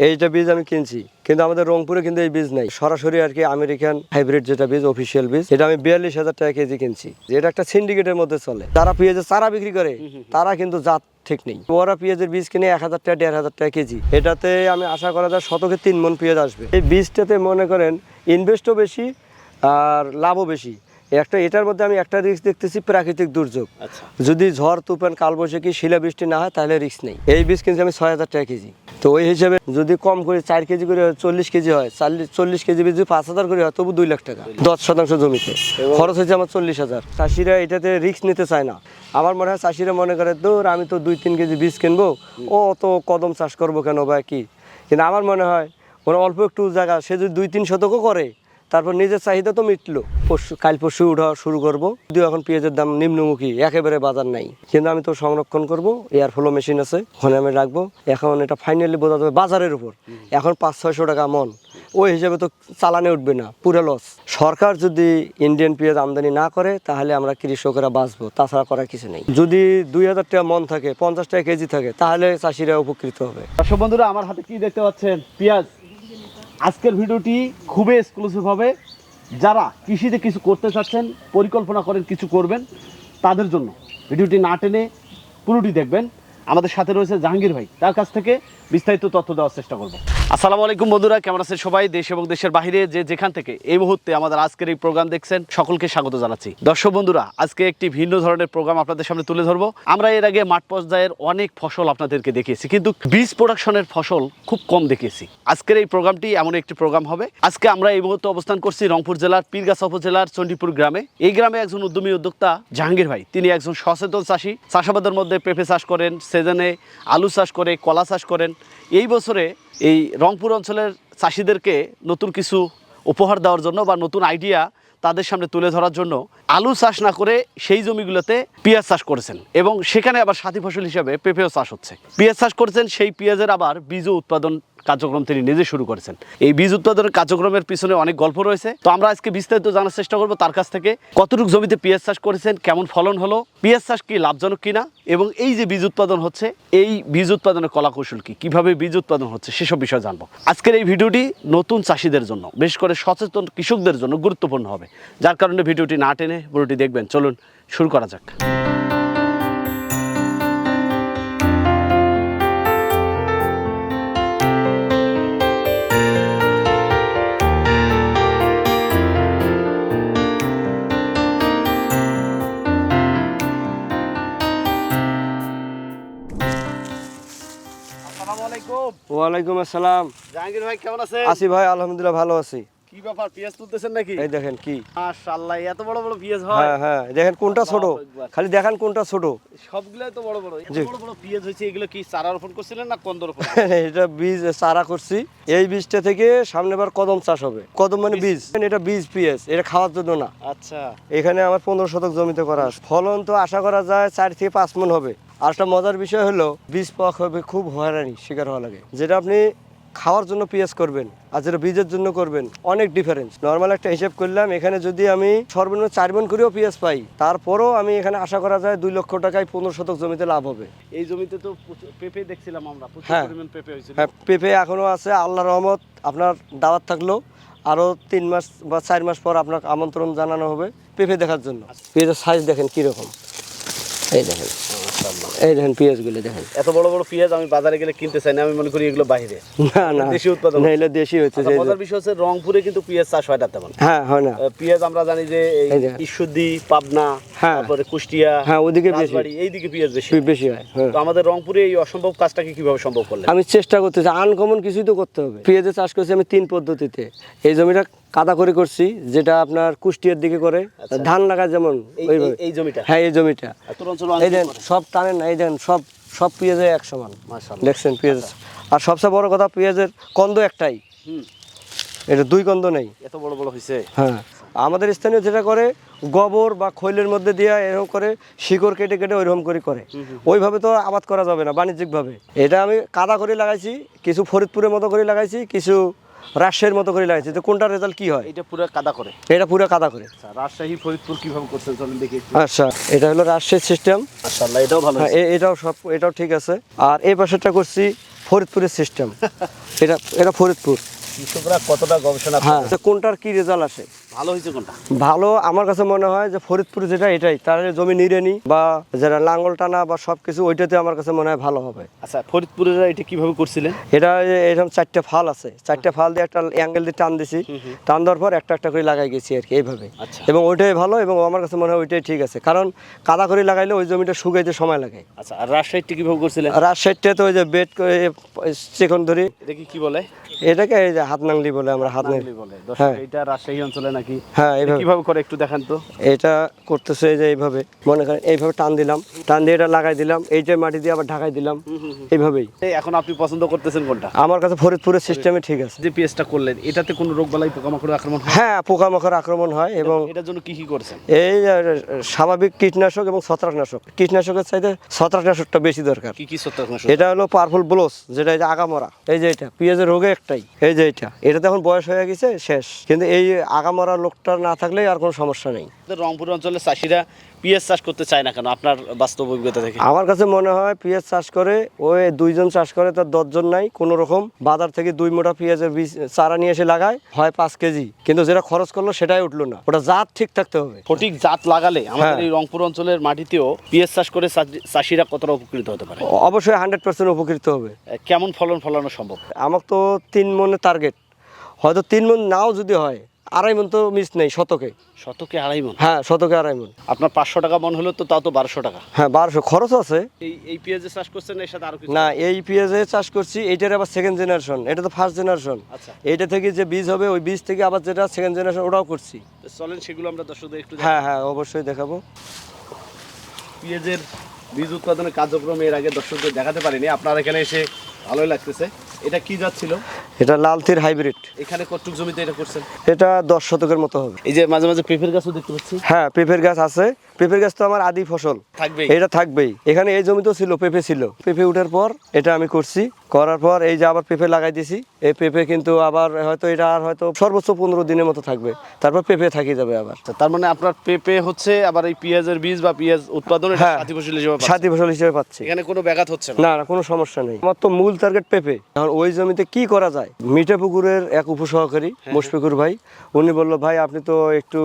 এইটা বীজ আমি কিনছি, কিন্তু আমাদের রংপুরে কিন্তু এই বীজ নাই। সরাসরি আর কি আমেরিকান হাইব্রিড যেটা বীজ, অফিসিয়াল বীজ, এটা আমি 42,000 টাকা কেজি কিনছি। এটা একটা সিন্ডিকেটের মধ্যে চলে। যারা পেঁয়াজের চারা বিক্রি করে তারা কিন্তু জাত ঠিক নেই। ওরা পেঁয়াজের বীজ কিনে 1,000 টাকা 1,500 টাকা কেজি। এটাতে আমি আশা করা যায় শতকে 3 মণ পেঁয়াজ আসবে। এই বীজটাতে মনে করেন ইনভেস্টও বেশি আর লাভও বেশি। এটার মধ্যে আমি একটা রিস্ক দেখতেছি, প্রাকৃতিক দুর্যোগ। যদি ঝড় তুফান কালবৈশাখী শিলাবৃষ্টি না হয় তাহলে রিস্ক নেই। এই বীজ কিনছি আমি 6,000 টাকা কেজি। তো ওই হিসাবে যদি কম করে 4 কেজি করে 40 কেজি হয়, 40 কেজি বীজ যদি 5,000 করে হয় তবু 2 লাখ টাকা। 10% জমিতে খরচ হয়েছে আমার 40,000। চাষিরা এটাতে রিস্ক নিতে চায় না। আমার মনে হয় চাষিরা মনে করে দূর আমি তো 2-3 কেজি বীজ কিনবো, ও অত কদম চাষ করবো কেন বা কি। কিন্তু আমার মনে হয় ওরা অল্প একটু জায়গা, সে যদি 2-3 শতকও করে তারপর নিজের চাহিদা তো মিটলো। কাল পরশু উঠা শুরু করবো। যদিও এখন পেঁয়াজের দাম নিম্নমুখী, একেবারে বাজার নাই, কিন্তু আমি তো সংরক্ষণ করবো। এয়ার ফ্লো মেশিন আছে, ওখানে আমি রাখবো। এখন এটা ফাইনালি বোঝা যাবে বাজারের উপর। এখন 500-600 টাকা মন, ওই হিসাবে তো চালানে উঠবে না, পুরো লস। সরকার যদি ইন্ডিয়ান পেঁয়াজ আমদানি না করে তাহলে আমরা কৃষকরা বাঁচবো, তাছাড়া করার কিছু নেই। যদি 2,000 টাকা মন থাকে, 50 টাকা কেজি থাকে, তাহলে চাষিরা উপকৃত হবে। দর্শক বন্ধুরা, আমার হাতে কি দেখতে পাচ্ছেন? পেঁয়াজ। আজকের ভিডিওটি খুবই এক্সক্লুসিভ হবে। যারা কৃষিতে কিছু করতে চাচ্ছেন, পরিকল্পনা করেন কিছু করবেন, তাদের জন্য ভিডিওটি না টেনে পুরোটি দেখবেন। আমাদের সাথে রয়েছে জাহাঙ্গীর ভাই, তার কাছ থেকে বিস্তারিত তথ্য দেওয়ার চেষ্টা করব। আসসালামু আলাইকুম বন্ধুরা, কেমন আছেন সবাই? দেশ এবং দেশের বাইরে যে যেখান থেকে এই মুহূর্তে আমাদের আজকের এই প্রোগ্রাম দেখছেন, সকলকে স্বাগত জানাচ্ছি। দর্শক বন্ধুরা, আজকে একটি ভিন্ন ধরনের প্রোগ্রাম আপনাদের সামনে তুলে ধরবো। আমরা এর আগে মাঠ পর্যায়ের অনেক ফসল আপনাদেরকে দেখিয়েছি, কিন্তু বীজ প্রোডাকশনের ফসল খুব কম দেখিয়েছি। আজকের এই প্রোগ্রামটি এমন একটি প্রোগ্রাম হবে। আজকে আমরা এই মুহূর্তে অবস্থান করছি রংপুর জেলার পীরগাছা উপজেলার চণ্ডীপুর গ্রামে। এই গ্রামে একজন উদ্যমী উদ্যোক্তা জাহাঙ্গীর ভাই, তিনি একজন সচেতন চাষি। চাষাবাদের মধ্যে পেঁপে চাষ করেন, সিজনে আলু চাষ করে, কলা চাষ করেন। এই বছরে এই রংপুর অঞ্চলের চাষিদেরকে নতুন কিছু উপহার দেওয়ার জন্য বা নতুন আইডিয়া তাদের সামনে তুলে ধরার জন্য আলু চাষ না করে সেই জমিগুলোতে পেঁয়াজ চাষ করেছেন, এবং সেখানে আবার সাথী ফসল হিসাবে পেঁপেও চাষ হচ্ছে। পেঁয়াজ চাষ করেছেন, সেই পেঁয়াজের আবার বীজ উৎপাদন কার্যক্রম তিনি নিজে শুরু করেছেন। এই বীজ উৎপাদনের কার্যক্রমের পিছনে অনেক গল্প রয়েছে। তো আমরা আজকে বিস্তারিত জানার চেষ্টা করবো তার কাছ থেকে, কতটুকু জমিতে পেঁয়াজ চাষ করেছেন, কেমন ফলন হলো, পেঁয়াজ চাষ কি লাভজনক কিনা, এবং এই যে বীজ উৎপাদন হচ্ছে, এই বীজ উৎপাদনের কলাকৌশল কি, কিভাবে বীজ উৎপাদন হচ্ছে, সেসব বিষয় জানবো। আজকের এই ভিডিওটি নতুন চাষিদের জন্য, বিশেষ করে সচেতন কৃষকদের জন্য গুরুত্বপূর্ণ হবে, যার কারণে ভিডিওটি না টেনে পুরোটি দেখবেন। চলুন শুরু করা যাক। ওয়ালাইকুম আসসালাম। জাহাঙ্গীর ভাই, কেমন আছেন? আছি ভাই, আলহামদুলিল্লাহ ভালো আছি। কি ব্যাপার, পেঁয়াজ তুলতেছেন নাকি? এই দেখেন কি মাশাআল্লাহ, এত বড় বড় পেঁয়াজ হয়? হ্যাঁ হ্যাঁ, দেখেন কোনটা ছোট, খালি দেখেন কোনটা ছোট। সবগুলাই তো বড় বড়। এত বড় বড় পেঁয়াজ হয়েছে, এগুলো কি চারা রোপণ করছিলেন না কন্দ রোপণ? এটা বীজ চারা করছি। এই বীজটা থেকে সামনেবার কদম চাষ হবে। কদম মানে বীজ, এটা বীজ পেঁয়াজ, এটা খাওয়ার জন্য না। আচ্ছা, এখানে আমার 15 শতক জমিতে করা আছে। ফলন তো আশা করা যায় 4 থেকে 5 মণ হবে। আর একটা মজার বিষয় হলো, বীজ পাওয়া হবে খুব হয়রানি শিকার হওয়া লাগে। যেটা আপনি খাওয়ার জন্য পেঁয়াজ করবেন আর যেটা বীজের জন্য করবেন, অনেক ডিফারেন্স। নর্মাল একটা হিসাব করলাম, এখানে যদি আমি সর্বনিম্ন 4 মণ করেও পেঁয়াজ পাই, তারপরও আমি এখানে আশা করা যায় 2 লক্ষ টাকায় 15 শতক জমিতে লাভ হবে। এই জমিতে তো পেঁপে দেখছিলাম আমরা, প্রচুর হ্যাঁ পরিমাণ পেঁপে হয়েছিল। হ্যাঁ, পেঁপে এখনো আছে, আল্লাহর রহমত। আপনার দাওয়াত থাকলো, আরো 3 মাস বা 4 মাস পর আপনাকে আমন্ত্রণ জানানো হবে পেঁপে দেখার জন্য। পেঁয়াজের সাইজ দেখেন কিরকম, এই দেখেন, এই দেখেন পেঁয়াজগুলো দেখেন। এত বড় বড় পেঁয়াজ আমি বাজারে গেলে কিনতে চাই না, আমি মনে করি এগুলো বাইরে। না না, দেশি উৎপাদন, না এগুলো দেশি হচ্ছে। মজার বিষয় হচ্ছে রংপুরে কিন্তু পেঁয়াজ চাষ হয় না তেমন। হ্যাঁ হয় না। পেঁয়াজ আমরা জানি যে ঈশ্বরদী, পাবনা, তারপরে কুষ্টিয়া, হ্যাঁ ওদিকে বেশি, এইদিকে পেঁয়াজ বেশি হয়। তো আমাদের রংপুরে এই অসম্ভব কাজটাকে কিভাবে সম্ভব করলেন? আমি চেষ্টা করতেছি, আনকমন কিছুই তো করতে হবে। পেঁয়াজের চাষ করছি আমি 3 পদ্ধতিতে। এই জমিটা কাদা করে করছি, যেটা আপনার কুষ্টিয়ার দিকে করে ধান লাগায় যেমন এই জমিটা। হ্যাঁ এই জমিটা, এই দেন সব টানেন না, এই দেন সব পেঁয়াজে এক সমান। দেখছেন পেঁয়াজ। আর সবচেয়ে বড় কথা, পেঁয়াজের কন্দ একটাই, এটা 2 কন্দ নেই। এত বড় বড় হয়েছে। হ্যাঁ, আমাদের স্থানীয় যেটা করে গোবর বা খৈলের মধ্যে দিয়ে এরকম করে শিকড় কেটে কেটে ওইরকম করে ওইভাবে তো আবাদ করা যাবে না বাণিজ্যিকভাবে। এটা আমি কাদা করে লাগাইছি, কিছু ফরিদপুরের মতো করে লাগাইছি, কিছু রাজশাহীর মতো করে লাগাইছি। তো কোনটার রেজাল্ট কি হয়? এটা পুরো কাদা করে। এটা পুরো কাদা করে। রাজশাহী, ফরিদপুর কিভাবে করছেন চলেন দেখি। আচ্ছা, এটা হলো রাজশাহীর সিস্টেম। মাশাআল্লাহ, এটাও ভালো। হ্যাঁ, এটাও ঠিক আছে। আর এই পাশেরটা করছি ফরিদপুরের সিস্টেম। এটা এটা ফরিদপুর। কৃষকরা কতটা গবেষণা হ্যাঁ, করে? তো কোনটার কি রেজাল্ট আসে? ভালো হয়েছে কোনটা? ভালো আমার কাছে মনে হয় যে ফরিদপুর যেটা এটাই, তার জমি নিড়েনি বা যারা লাঙ্গল টানা বা সব কিছু ওইটাতে আমার কাছে মনে হয় ভালো হবে। আচ্ছা, ফরিদপুরের এটা কিভাবে করছিলেন? এটা এরকম 4টে ফাল আছে, 4টে ফাল দিয়ে একটা অ্যাঙ্গেল দিয়ে টান দিছি, টান দেওয়ার পর একটা একটা করে লাগাই গেছি আর কি এইভাবে। আচ্ছা। এবং ওইটাই ভালো, এবং আমার কাছে মনে হয় ওইটাই ঠিক আছে, কারণ কাদা করে লাগাইলে ওই জমিটা শুকাইতে সময় লাগে। আচ্ছা, আর রাজশাহীটা কিভাবে করছিলেন? আর সাইডটা তো ওই যে বেড করে চিকন ধরি, এটা কি বলে? এটাকে এই যে হাত নাংলি বলে, আমরা হাত নাংলি। নাংলি বলে। দর্শক, হ্যাঁ। এটা রাজশাহী অঞ্চলে নাকি? হ্যাঁ, এটা এইভাবে কিভাবে করে একটু দেখান তো। এটা করতেছে এই যে এইভাবে, মনে করেন এইভাবে টান দিলাম, টান দিয়ে এটা লাগাই দিলাম, এইটা মাটি দিয়ে আবার ঢাকাই দিলাম, এইভাবেই। এই এখন আপনি পছন্দ করতেছেন কোনটা? আমার কাছে ফরিদপুরের সিস্টেমে ঠিক আছে। যে পেঁয়াজটা করলেন, এটাতে কোনো রোগবালাই পোকামাকড় আক্রমণ হয়? হ্যাঁ, পোকামাকড় আক্রমণ হয়, এবং এটার জন্য কি কি করছেন? এই স্বাভাবিক কীটনাশক এবং ছত্রাকনাশক, কীটনাশকের চাইতে ছত্রাকনাশকটা বেশি দরকার। কি কি ছত্রাকনাশক? এটা হলো পার্পল ব্লোস, যেটা এই যে আগামরা, এই যে এটা পেঁয়াজের রোগে একটাই, এই যে এটা তো এখন বয়স হয়ে গেছে শেষ, কিন্তু এই আগামরা লোকটা না থাকলে আর কোনো সমস্যা নেই। রংপুর অঞ্চলের চাষিরা পেঁয়াজ চাষ করতে চায় না কেন, আপনার বাস্তব অভিজ্ঞতা থেকে? আমার কাছে মনে হয় পেঁয়াজ চাষ করে ওই 2জন চাষ করে, তার 10জন নাই কোনো রকম। বাজার থেকে 2 মোটা পেঁয়াজের বীজ চারা নিয়ে এসে লাগায়, হয় 5 কেজি, কিন্তু যেটা খরচ করলো সেটাই উঠলো না। ওটা জাত ঠিক থাকতে হবে। সঠিক জাত লাগালে আমাদের হ্যাঁ। এই রংপুর অঞ্চলের মাটিতেও পেঁয়াজ চাষ করে চাষিরা কতটা উপকৃত হতে পারে? অবশ্যই 100% উপকৃত হবে। কেমন ফলন ফলানো সম্ভব? আমার তো 3 মনের টার্গেট, হয়তো 3 মন নাও যদি হয়, 2.5 মন তো মিস নেই শতকে। শতকে 2.5 মণ? হ্যাঁ, শতকে 2.5 মন। আপনার 500 টাকা মন হলো তো, তাও তো 1200 টাকা। হ্যাঁ, 1200 খরচ আছে। এই পেঁয়াজের চাষ করছেন, এর সাথে আরো কিছু? না, এই পেঁয়াজে চাষ করছি, এইটার আবার সেকেন্ড জেনারেশন, এটা তো ফার্স্ট জেনারেশন। আচ্ছা। এইটা থেকে যে বীজ হবে, ওই বীজ থেকে আবার যেটা সেকেন্ড জেনারেশন, ওটাও করছি। তো চলেন সেগুলো আমরা দর্শকদের একটু দেখাই। হ্যাঁ হ্যাঁ, অবশ্যই দেখাবো। পেঁয়াজের বীজ উৎপাদনের কার্যক্রম এর আগে দর্শকদের দেখাতে পারিনি, আপনার এখানে এসে ভালোই লাগতেছে। এটা কি জাত ছিল? এটা লালতির হাইব্রিড। এখানে কতটুক জমিতে এটা করছেন? এটা 10 শতকের মতো হবে। এই যে মাঝে মাঝে পেঁপের গাছও দেখতে পাচ্ছি। হ্যাঁ, পেঁপের গাছ আছে। পেঁপের গাছ তো আমার আদি ফসল, থাকবেই। এটা থাকবেই। এখানে এই জমিতেও ছিল পেঁপে, ছিল পেঁপে উঠার পর এটা আমি করছি, করার পর এই যে আবার পেঁপে লাগাই দিছি। এই পেঁপে কিন্তু আবার হয়তো এটা আর হয়তো সর্বোচ্চ 15 দিনের মতো থাকবে, তারপর পেঁপে থাকি যাবে আবার। তার মানে আপনার পেঁপে হচ্ছে আবার এই পেঁয়াজের বীজ বা পেঁয়াজ উৎপাদনের হ্যাঁ, সাথী ফসল হিসেবে পাচ্ছেন। সাথী ফসল হিসেবে পাচ্ছি। এখানে কোনো ব্যাঘাত হচ্ছে না? না না, কোনো সমস্যা নেই। আমার তো মূল টার্গেট পেঁপে। এখন ওই জমিতে কি করা যায়, মিঠাপুকুরের এক উপসহকারী মুশফিকুর ভাই, উনি বলল, ভাই আপনি তো একটু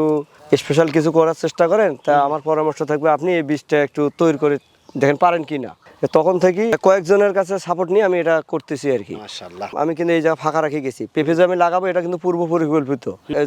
স্পেশাল কিছু করার চেষ্টা করেন, তা আমার পরামর্শ থাকবে আপনি এই বীজটা একটু তৈরি করে দেখেন পারেন কি না। তখন থেকে কয়েকজনের কাছে সাপোর্ট নিয়ে আমি এটা করতেছি আর কি। মাশাআল্লাহ। আমি কিন্তু এই জায়গা ফাঁকা রেখে গেছি, পেঁপে যে আমি লাগাবো এটা কিন্তু পূর্ব পরিকল্পিত।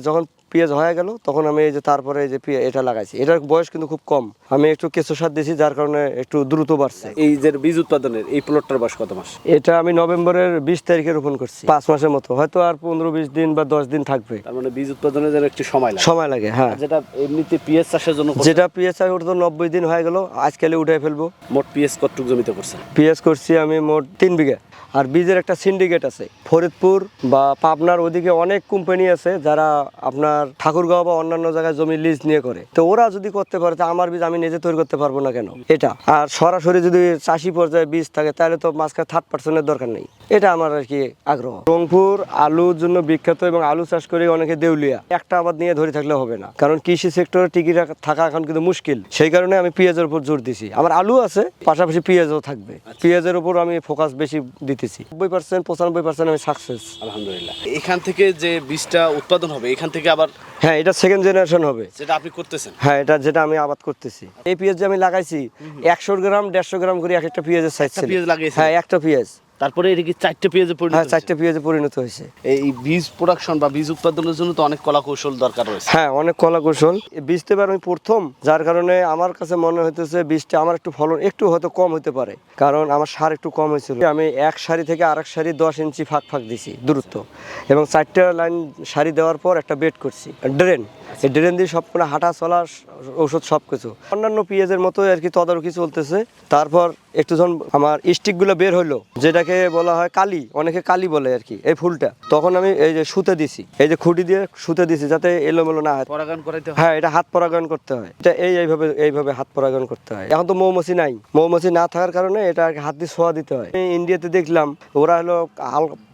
যখন পেঁয়াজ হয়ে গেল তখন আমি এই যে তারপরে এই যে এটা লাগাইছি। এটার বয়স কিন্তু খুব কম, আমি একটু কেঁচো সার দিয়েছি, যার কারণে একটু দ্রুত বাড়ছে। এই যে বীজ উৎপাদনের এই প্লটটার বয়স কত মাস? এটা আমি নভেম্বরের 20 তারিখে রোপণ করছি, 5 মাসের মতো, হয়তো আর 15-20 দিন বা 10 দিন থাকবে। তার মানে বীজ উৎপাদনের জন্য একটু সময় লাগে। সময় লাগে, হ্যাঁ। আর যেটা এমনিতে পেঁয়াজ চাষের জন্য করছেন, যেটা পেঁয়াজ চাষ ওটা তো 90 দিন হয়ে গেল, আজকালে উঠে ফেলবো। মোট পেঁয়াজ কতটুক জমিতে করছেন? পেঁয়াজ করছি আমি মোট 3 বিঘা। আর বীজের একটা সিন্ডিকেট আছে ফরিদপুর বা পাবনার ওদিকে, অনেক কোম্পানি আছে যারা আপনার ঠাকুরগাঁও বা অন্যান্য জায়গায় জমি লিজ নিয়ে করে। তো ওরা যদি করতে পারে, তা আমার বীজ আমি নিজে তৈরি করতে পারবো না কেন? এটা আর সরাসরি যদি চাষি পর্যায়ে বীজ থাকে, তাহলে তো মাঝখানে 3rd-পার্সনের দরকার নেই। এটা আমার আর কি আগ্রহ। রংপুর আলুর জন্য বিখ্যাত, এবং আলু চাষ করে অনেকে দেউলিয়া। একটা আবাদ নিয়ে ধরে থাকলে হবে না, কারণ কৃষি সেক্টরে টিকে থাকা এখন কিন্তু মুশকিল। সেই কারণে আমি পেঁয়াজের উপর জোর দিছি। আমার আলু আছে, পাশাপাশি পেঁয়াজও থাকবে। পেঁয়াজের উপর আমি ফোকাস বেশি দিতেছি। 90%, 95% আমি সাকসেস, আলহামদুলিল্লাহ। এখান থেকে যে বীজটা উৎপাদন হবে, এখান থেকে আবার হ্যাঁ, এটা সেকেন্ড জেনারেশন হবে। যেটা আপনি করতেছেন, হ্যাঁ, এটা যেটা আমি আবাদ করতেছি। এই পেঁয়াজ যে আমি লাগাইছি 100 গ্রাম 150 গ্রাম করে এক একটা পেঁয়াজের সাইজ ছিল। পেঁয়াজ লাগিয়েছেন? হ্যাঁ, একটা পেঁয়াজ। তারপরে এটা কি 4টে পেঁয়াজে পরিণত হ্যাঁ, হয়েছে? 4টে পেঁয়াজে পরিণত হয়েছে। এই বীজ প্রোডাকশন বা বীজ উৎপাদনের জন্য তো অনেক কলা কৌশল দরকার রয়েছে। হ্যাঁ, অনেক কলা কৌশল। বীজতে এবার আমি প্রথম, যার কারণে আমার কাছে মনে হইতেছে বীজটা আমার একটু ফলন একটু হয়তো কম হতে পারে, কারণ আমার সার একটু কম হয়েছিল। আমি এক সারি থেকে আরেক সারি 10 ইঞ্চি ফাঁক ফাঁক দিছি দূরত্ব, এবং 4টে লাইন সারি দেওয়ার পর একটা বেড করছি, ড্রেন। এই ড্রেন দিয়ে সবগুলো হাঁটা চলা, ঔষধ সব কিছু অন্যান্য পেঁয়াজের মতো আর কি তদারকি চলতেছে। তারপর একটু যখন আমার স্টিকগুলো বের হলো, যেটাকে বলা হয় কালি, অনেকে কালি বলে আর কি, এই ফুলটা, তখন আমি এই যে সুতে দিছি, এই যে খুঁটি দিয়ে সুতে দিছি, যাতে এলোমেলো না হয়। পরাগায়ন করাইতে হয়। হ্যাঁ, এটা হাত পরাগায়ন করতে হয়। এটা এইভাবে হাত পরাগায়ন করতে হয়। এখন তো মৌমাছি নাই, মৌমাছি না থাকার কারণে এটা আর কি হাত দিয়ে ছোঁয়া দিতে হয়। আমি ইন্ডিয়াতে দেখলাম ওরা হলো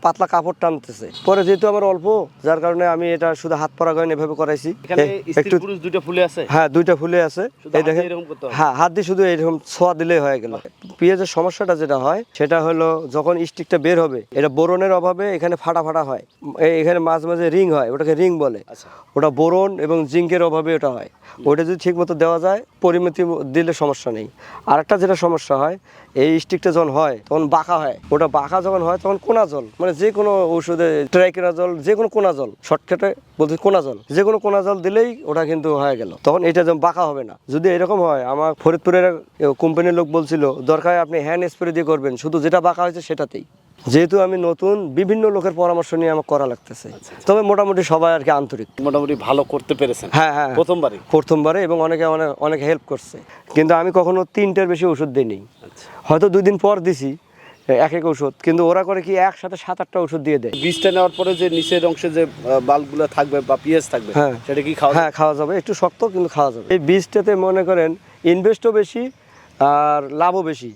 পাতলা কাপড় টানতেছে, পরে যেহেতু আমার অল্প, যার কারণে আমি এটা শুধু হাত পরাগায়ন এভাবে করাইছি। এখানে স্ত্রী একটু পুরুষ দুইটা ফুলে আছে। হ্যাঁ, দুইটা ফুলে আছে। শুধু এই হাত দেখেন, দিয়ে এরকম করতে হবে? হ্যাঁ, হাত দিয়ে শুধু এরকম ছোঁয়া দিলেই হয়ে গেল। পেঁয়াজের সমস্যাটা যেটা হয় সেটা হলো যখন স্টিকটা বের হবে, এটা বোরনের অভাবে এখানে ফাটা ফাটা হয়। এখানে মাঝে মাঝে রিং হয়, ওটাকে রিং বলে। আচ্ছা। ওটা বোরন এবং জিঙ্কের অভাবে ওটা হয়। ওটা যদি ঠিক মতো দেওয়া যায়, পরিমিতি দিলে সমস্যা নেই। আরেকটা যেটা সমস্যা হয়, এই স্টিকটা যখন হয় তখন বাঁকা হয়। ওটা বাঁকা যখন হয় তখন কোনা জল, মানে যে কোনো ঔষধে ট্রাইকেনা জল, যে কোনো কোনা জল, শর্টকাটে বলতে কোনা জল, যে কোনো কোনা জল দিলেই ওটা কিন্তু হয়ে গেল। তখন এটা যেমন বাঁকা হবে না। যদি এরকম হয়, আমার ফরিদপুরের কোম্পানির লোক বলছিল দরকার আপনি হ্যান্ড স্প্রে দিয়ে করবেন, শুধু যেটা বাঁকা হয়েছে সেটাতেই। যেহেতু আমি নতুন, বিভিন্ন লোকের পরামর্শ নিয়ে আমার করা লাগতেছে। তবে মোটামুটি সবাই আর কি আন্তরিক। মোটামুটি ভালো করতে পেরেছেন। হ্যাঁ হ্যাঁ, প্রথমবারই? প্রথমবারে, এবং অনেকে অনেক হেল্প করছে। কিন্তু আমি কখনো 3টার বেশি ওষুধ দিইনি। আচ্ছা। হয়তো 2 দিন পর দিছি এক এক ওষুধ, কিন্তু ওরা করে কি একসাথে 7-8টা ওষুধ দিয়ে দেয়। বীজটা নেওয়ার পরে যে নিচের অংশে যে বালগুলো থাকবে বা পেঁয়াজ থাকবে, হ্যাঁ। সেটা কি খাওয়া? হ্যাঁ, খাওয়া যাবে। একটু শক্ত কিন্তু খাওয়া যাবে। এই বীজটাতে মনে করেন ইনভেস্টও বেশি আর লাভও বেশি।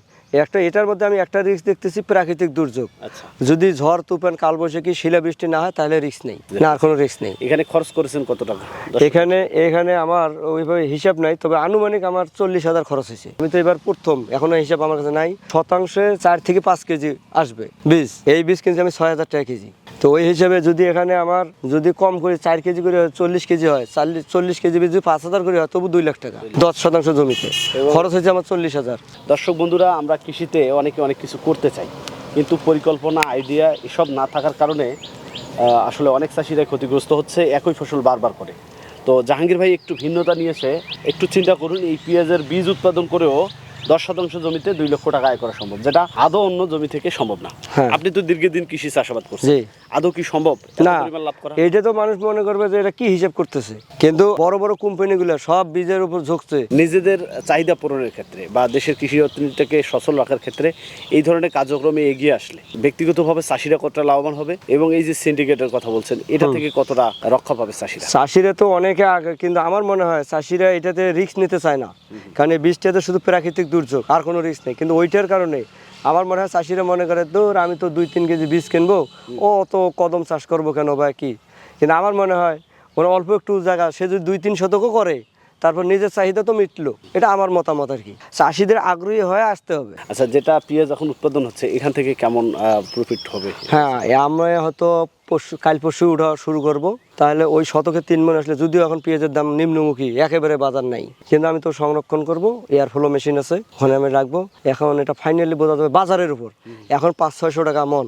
এটার মধ্যে আমি একটা রিস্ক দেখতেছি, প্রাকৃতিক দুর্যোগ। আচ্ছা। যদি ঝড় তুফান কালবৈশাখী শিলাবৃষ্টি না হয় তাহলে রিস্ক নেই, না আর কোনো রিস্ক নেই। এখানে খরচ করেছেন কত টাকা? এখানে আমার ওইভাবে হিসাব নাই, তবে আনুমানিক আমার 40,000 খরচ হয়েছে। আমি তো এবার প্রথম, এখনো হিসাব আমার কাছে নাই। শতাংশে 4 থেকে 5 কেজি আসবে বীজ। এই বীজ কিনছি আমি 6,000 টাকা কেজি। তো ওই হিসাবে যদি এখানে আমার যদি কম করে 4 কেজি করে 40 কেজি হয়, 40 কেজি বীজ যদি 5,000 করে হয়, তবু 2 লাখ টাকা 10% জমিতে খরচ হয়েছে আমার 40,000। দর্শক বন্ধুরা, আমরা কৃষিতে অনেকে অনেক কিছু করতে চাই, কিন্তু পরিকল্পনা, আইডিয়া এসব না থাকার কারণে আসলে অনেক চাষিরাই ক্ষতিগ্রস্ত হচ্ছে, একই ফসল বারবার করে। তো জাহাঙ্গীর ভাই একটু ভিন্নতা নিয়েছে। একটু চিন্তা করুন, এই পেঁয়াজের বীজ উৎপাদন করেও 10% জমিতে 2 লক্ষ টাকা আয় করা সম্ভব, যেটা আদৌ অন্য জমি থেকে সম্ভব না। হ্যাঁ। আপনি তো দীর্ঘদিন কৃষি চাষাবাদ করছেন, জি। আদৌ কি সম্ভব এত না, পরিমাণ লাভ করা? এইটা তো মানুষ মনে করবে যে এটা কি হিসাব করতেছে, কিন্তু বড় বড় কোম্পানিগুলো সব বীজের উপর ঝুঁকছে। নিজেদের চাহিদা পূরণের ক্ষেত্রে বা দেশের কৃষি অর্থনীতিকে সচল রাখার ক্ষেত্রে এই ধরনের কার্যক্রমে এগিয়ে আসলে ব্যক্তিগতভাবে চাষিরা কতটা লাভবান হবে, এবং এই যে সিন্ডিকেটের কথা বলছেন, এটা থেকে কতটা রক্ষা পাবে চাষিরা? চাষিরা তো অনেকে আগে, কিন্তু আমার মনে হয় চাষিরা এটাতে রিস্ক নিতে চায় না, কারণ এই বীজটাতে শুধু প্রাকৃতিক দুর্যোগ, আর কোনো রিস্ক নেই। কিন্তু ওইটার কারণে আমার মনে হয় চাষিরা মনে করে দূর, আমি তো 2-3 কেজি বীজ কিনবো, ও তো কদম চাষ করবো কেন বা কি। কিন্তু আমার মনে হয় ওরা অল্প একটু জায়গা, সে যদি 2-3 শতকও করে, তারপর নিজের চাহিদা তো মিটলো। এটা আমার মতামত আর কি। চাষিদের আগ্রহী হয়ে আসতে হবে। আচ্ছা, যেটা পেঁয়াজ এখন উৎপাদন হচ্ছে, এখান থেকে কেমন প্রফিট হবে? হ্যাঁ, আমরা হয়তো কাল পরশু উঠা শুরু করব, তাহলে ওই শতকে 3 মণ আসলে, যদিও এখন পেঁয়াজের দাম নিম্নমুখী, একেবারে বাজার নাই, কিন্তু আমি তো সংরক্ষণ করব, এয়ার ফ্লো মেশিন আছে, ওখানে আমি রাখবো। এখন এটা ফাইনালি বোঝা যাবে বাজারের উপর। এখন 500-600 টাকা মন,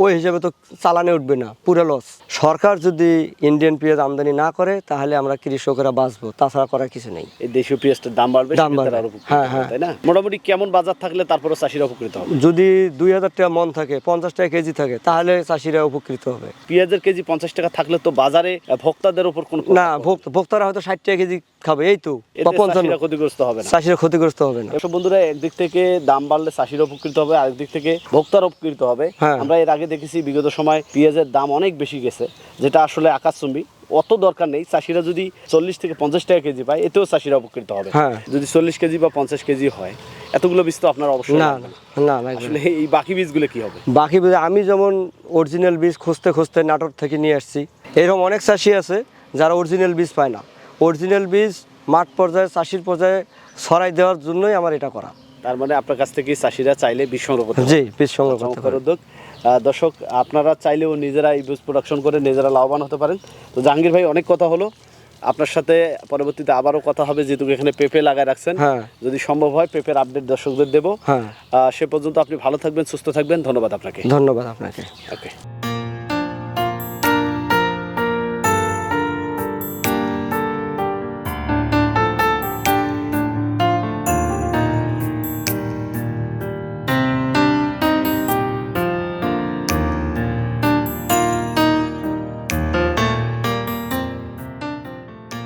ওই হিসাবে তো চালানে উঠবে না, পুরো লস। সরকার যদি ইন্ডিয়ান পেঁয়াজ আমদানি না করে, তাহলে আমরা কৃষকরা বাঁচবো, তাছাড়া করার কিছু নেই। এই দেশীয় পেঁয়াজটার দাম বাড়বে, দাম বাড়বে। সেক্ষেত্রে আরো উপকৃত হ্যাঁ, হবে, হ্যাঁ। তাই না? মোটামুটি কেমন বাজার থাকলে তারপরে চাষিরা উপকৃত হবে? যদি 2,000 টাকা মন থাকে, 50 টাকা কেজি থাকে, তাহলে চাষিরা উপকৃত হবে। পেঁয়াজের কেজি 50 টাকা থাকলে তো বাজারে ভোক্তাদের উপর কোনো না, ভোক্তারা হয়তো 60 টাকা কেজি খাবে, এই তো, বা এতে 55। চাষিরা ক্ষতিগ্রস্ত হবে না। চাষিরা ক্ষতিগ্রস্ত হবে না। এসব বন্ধুরা, একদিক থেকে দাম বাড়লে চাষিরা উপকৃত হবে, আরেকদিক থেকে ভোক্তারা উপকৃত হবে। হ্যাঁ। আমরা এর আগে দেখেছি বিগত সময় পেঁয়াজের দাম অনেক বেশি গেছে, যেটা আসলে আকাশচুম্বী। অত দরকার নেই, চাষিরা যদি 40 থেকে 50 টাকা কেজি পায়, এতেও চাষিরা উপকৃত হবে। হ্যাঁ। যদি 40 কেজি বা 50 কেজি হয়, এতগুলো বীজ তো আপনার অবশ্যই না লাগবে না না। না, লাগবে না। আসলে এই বাকি বীজগুলো কি হবে? বাকি আমি যেমন অরিজিনাল বীজ খুঁজতে খুঁজতে নাটোর থেকে নিয়ে আসছি, এরকম অনেক চাষি আছে যারা অরিজিনাল বীজ পায় না। অরিজিনাল বীজ মাঠ পর্যায়ে, চাষির পর্যায়ে ছড়াই দেওয়ার জন্যই আমার এটা করা। তার মানে আপনার কাছ থেকে চাষিরা চাইলে বীজ সংগ্রহ করতে পারে। জি, বীজ সংগ্রহ করতে চমৎকার পারে। উদ্যোগ। দর্শক, আপনারা চাইলেও নিজেরা এই বীজ প্রোডাকশন করে নিজেরা লাভবান হতে পারেন। তো জাহাঙ্গীর ভাই, অনেক কথা হলো, আপনার সাথে পরবর্তীতে আবারও কথা হবে, যেহেতু এখানে পেঁপে লাগায় রাখছেন। হ্যাঁ। যদি সম্ভব হয় পেঁপের আপডেট দর্শকদের দেবো। হ্যাঁ। সে পর্যন্ত আপনি ভালো থাকবেন, সুস্থ থাকবেন। ধন্যবাদ আপনাকে। ধন্যবাদ আপনাকে। ওকে।